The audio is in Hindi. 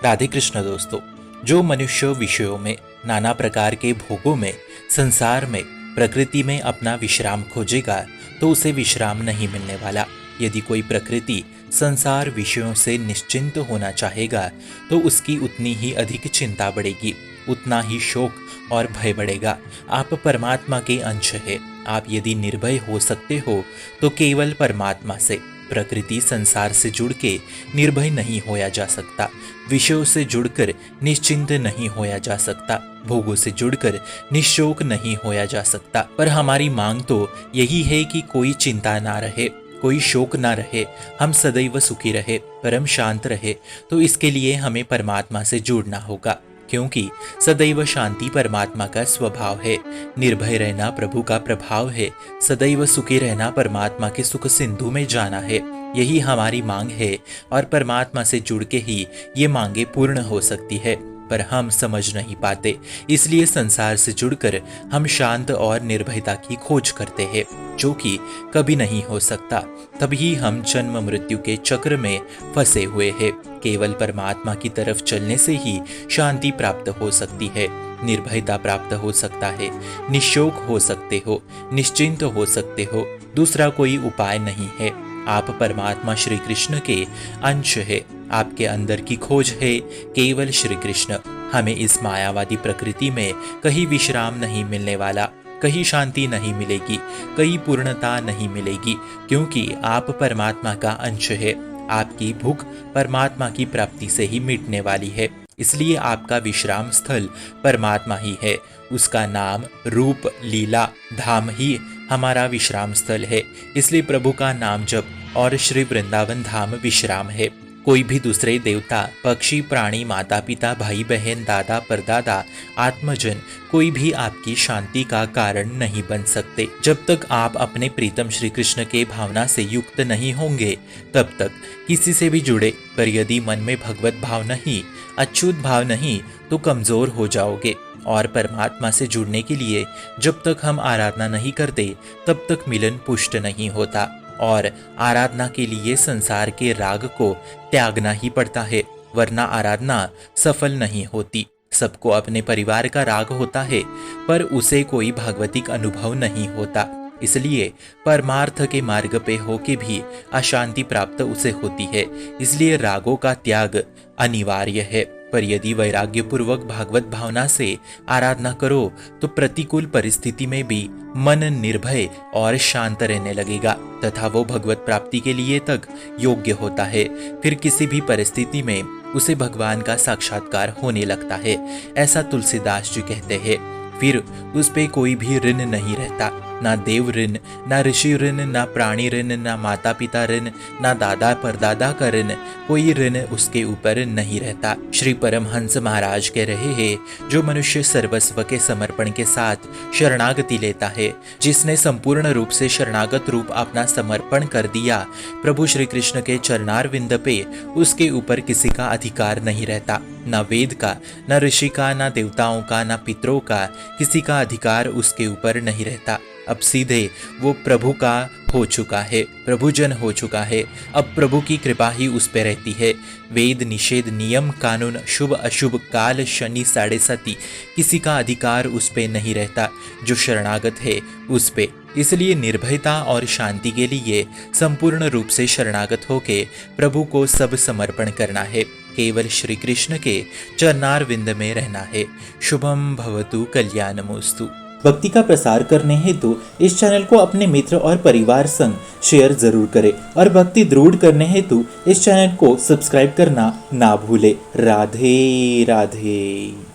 राधे कृष्ण दोस्तों। जो मनुष्य विषयों में, नाना प्रकार के भोगों में, संसार में, प्रकृति में अपना विश्राम खोजेगा तो उसे विश्राम नहीं मिलने वाला। यदि कोई प्रकृति संसार विषयों से निश्चिंत होना चाहेगा तो उसकी उतनी ही अधिक चिंता बढ़ेगी, उतना ही शोक और भय बढ़ेगा। आप परमात्मा के अंश है। आप यदि निर्भय हो सकते हो तो केवल परमात्मा से। प्रकृति संसार से जुड़ के निर्भय नहीं होया जा सकता, विषयों से जुड़कर निश्चिंत नहीं होया जा सकता, भोगों से जुड़कर निशोक नहीं होया जा सकता। पर हमारी मांग तो यही है कि कोई चिंता ना रहे, कोई शोक ना रहे, हम सदैव सुखी रहे, परम शांत रहे। तो इसके लिए हमें परमात्मा से जुड़ना होगा, क्योंकि सदैव शांति परमात्मा का स्वभाव है। निर्भय रहना प्रभु का प्रभाव है। सदैव सुखी रहना परमात्मा के सुख सिंधु में जाना है। यही हमारी मांग है और परमात्मा से जुड़ के ही ये मांगे पूर्ण हो सकती है। पर हम समझ नहीं पाते, इसलिए संसार से जुड़कर हम शांत और निर्भयता की खोज करते हैं, जो कि कभी नहीं हो सकता। तभी हम जन्म मृत्यु के चक्र में फंसे हुए हैं। केवल परमात्मा की तरफ चलने से ही शांति प्राप्त हो सकती है, निर्भयता प्राप्त हो सकता है, निशोक हो सकते हो, निश्चिंत हो सकते हो। दूसरा कोई उपाय नहीं है। आप परमात्मा श्री कृष्ण के अंश है। आपके अंदर की खोज है केवल श्री कृष्ण। हमें इस मायावादी प्रकृति में कहीं विश्राम नहीं मिलने वाला, कहीं शांति नहीं मिलेगी, कहीं पूर्णता नहीं मिलेगी, क्योंकि आप परमात्मा का अंश है। आपकी भूख परमात्मा की प्राप्ति से ही मिटने वाली है। इसलिए आपका विश्राम स्थल परमात्मा ही है। उसका नाम, रूप, लीला, धाम ही हमारा विश्राम स्थल है। इसलिए प्रभु का नाम जप और श्री वृंदावन धाम विश्राम है। कोई भी दूसरे देवता, पक्षी, प्राणी, माता पिता, भाई बहन, दादा परदादा, आत्मजन, कोई भी आपकी शांति का कारण नहीं बन सकते। जब तक आप अपने प्रीतम श्री कृष्ण के भावना से युक्त नहीं होंगे तब तक किसी से भी जुड़े। पर यदि मन में भगवत भाव नहीं, अच्युत भाव नहीं, तो कमजोर हो जाओगे। और परमात्मा से जुड़ने के लिए जब तक हम आराधना नहीं करते तब तक मिलन पुष्ट नहीं होता। और आराधना के लिए संसार के राग को त्यागना ही पड़ता है, वरना आराधना सफल नहीं होती। सबको अपने परिवार का राग होता है, पर उसे कोई भागवतिक अनुभव नहीं होता। इसलिए परमार्थ के मार्ग पे होके भी अशांति प्राप्त उसे होती है। इसलिए रागों का त्याग अनिवार्य है। पर यदि वैराग्य पूर्वक भागवत भावना से आराधना करो तो प्रतिकूल परिस्थिति में भी मन निर्भय और शांत रहने लगेगा तथा वो भगवत प्राप्ति के लिए तक योग्य होता है। फिर किसी भी परिस्थिति में उसे भगवान का साक्षात्कार होने लगता है। ऐसा तुलसीदास जी कहते हैं। फिर उस पे कोई भी ऋण नहीं रहता, ना देव ऋण, ना ऋषि ऋण, ना प्राणी ऋण, ना माता पिता ऋण, ना दादा परदादा का ऋण, कोई ऋण उसके ऊपर नहीं रहता। श्री परमहंस महाराज कह रहे हैं, जो मनुष्य सर्वस्व के समर्पण के साथ शरणागति लेता है, जिसने संपूर्ण रूप से शरणागत रूप अपना समर्पण कर दिया प्रभु श्री कृष्ण के चरणारविंद पे, उसके ऊपर किसी का अधिकार नहीं रहता, ना वेद का, ना ऋषि का, ना देवताओं का, ना पितरों का, किसी का अधिकार उसके ऊपर नहीं रहता। अब सीधे वो प्रभु का हो चुका है, प्रभुजन हो चुका है। अब प्रभु की कृपा ही उस पे रहती है। वेद, निषेध, नियम, कानून, शुभ अशुभ, काल, शनि, साढ़े साती, किसी का अधिकार उस पे नहीं रहता जो शरणागत है उस पे। इसलिए निर्भयता और शांति के लिए संपूर्ण रूप से शरणागत होके प्रभु को सब समर्पण करना है। केवल श्री कृष्ण के चरणारविंद में रहना है। शुभम भवतु कल्याणमोस्तु। भक्ति का प्रसार करने हेतु इस चैनल को अपने मित्र और परिवार संग शेयर जरूर करें और भक्ति दृढ़ करने हेतु इस चैनल को सब्सक्राइब करना ना भूले। राधे राधे।